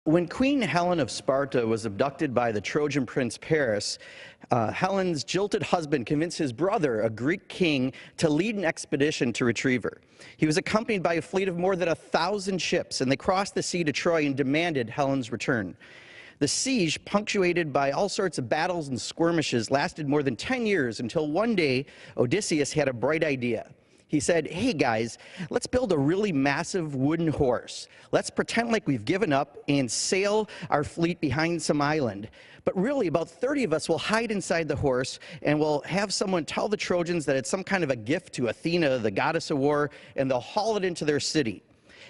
When Queen Helen of Sparta was abducted by the Trojan prince Paris, Helen's jilted husband convinced his brother, a Greek king, to lead an expedition to retrieve her. He was accompanied by a fleet of more than 1,000 ships, and they crossed the sea to Troy and demanded Helen's return. The siege, punctuated by all sorts of battles and skirmishes, lasted more than 10 years until one day Odysseus had a bright idea. He said, "Hey guys, let's build a really massive wooden horse. Let's pretend like we've given up and sail our fleet behind some island. But really, about 30 of us will hide inside the horse, and we'll have someone tell the Trojans that it's some kind of a gift to Athena, the goddess of war, and they'll haul it into their city.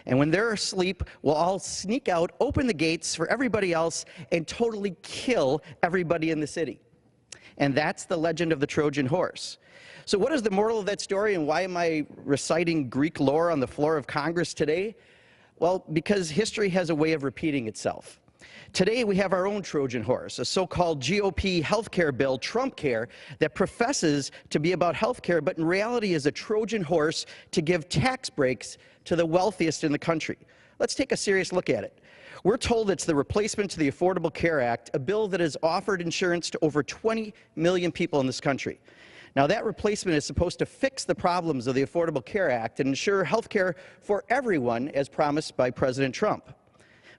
And when they're asleep, we'll all sneak out, open the gates for everybody else, and totally kill everybody in the city." And that's the legend of the Trojan horse. So what is the moral of that story, and why am I reciting Greek lore on the floor of Congress today? Well, because history has a way of repeating itself. Today we have our own Trojan horse, a so-called GOP healthcare bill, Trumpcare, that professes to be about healthcare, but in reality is a Trojan horse to give tax breaks to the wealthiest in the country. Let's take a serious look at it. We're told it's the replacement to the Affordable Care Act, a bill that has offered insurance to over 20 million people in this country. Now, that replacement is supposed to fix the problems of the Affordable Care Act and ensure health care for everyone, as promised by President Trump.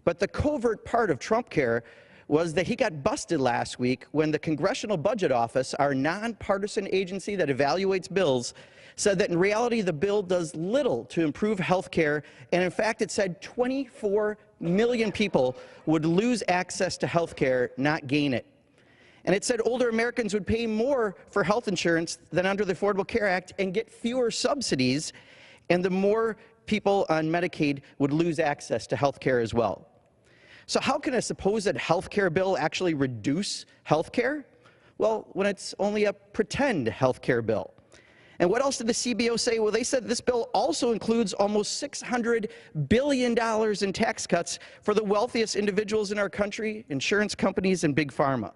But the covert part of Trumpcare was that he got busted last week when the Congressional Budget Office, our nonpartisan agency that evaluates bills, said that in reality the bill does little to improve health care, and in fact it said 24 million people would lose access to health care, not gain it. And it said older Americans would pay more for health insurance than under the Affordable Care Act and get fewer subsidies, and the more people on Medicaid would lose access to health care as well. So how can a supposed health care bill actually reduce health care? Well, when it's only a pretend health care bill. And what else did the CBO say? Well, they said this bill also includes almost $600 billion in tax cuts for the wealthiest individuals in our country, insurance companies, and big pharma.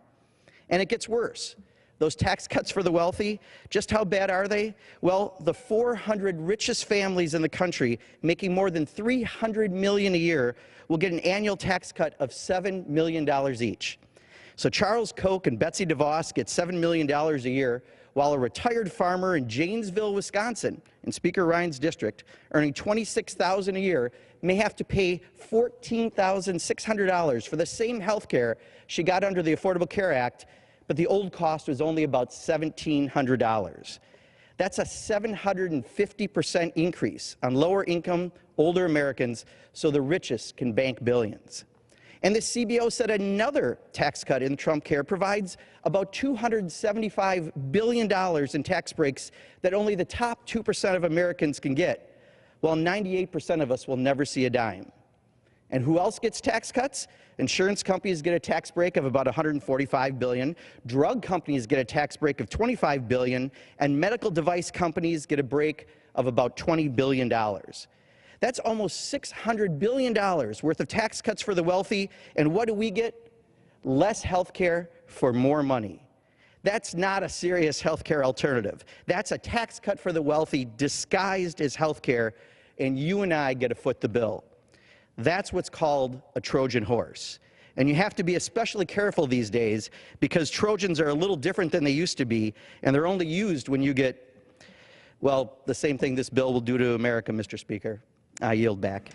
And it gets worse. Those tax cuts for the wealthy, just how bad are they? Well, the 400 richest families in the country, making more than $300 million a year, will get an annual tax cut of $7 million each. So Charles Koch and Betsy DeVos get $7 million a year, while a retired farmer in Janesville, Wisconsin, in Speaker Ryan's district, earning $26,000 a year, may have to pay $14,600 for the same health care she got under the Affordable Care Act, but the old cost was only about $1,700. That's a 750% increase on lower income, older Americans, so the richest can bank billions. And the CBO said another tax cut in Trumpcare provides about $275 billion in tax breaks that only the top 2% of Americans can get, while 98% of us will never see a dime. And who else gets tax cuts? Insurance companies get a tax break of about $145 billion, drug companies get a tax break of $25 billion, and medical device companies get a break of about $20 billion. That's almost $600 billion worth of tax cuts for the wealthy, and what do we get? Less health care for more money. That's not a serious health care alternative. That's a tax cut for the wealthy disguised as health care, and you and I get to foot the bill. That's what's called a Trojan horse. And you have to be especially careful these days because Trojans are a little different than they used to be, and they're only used when you get, well, the same thing this bill will do to America, Mr. Speaker. I yield back.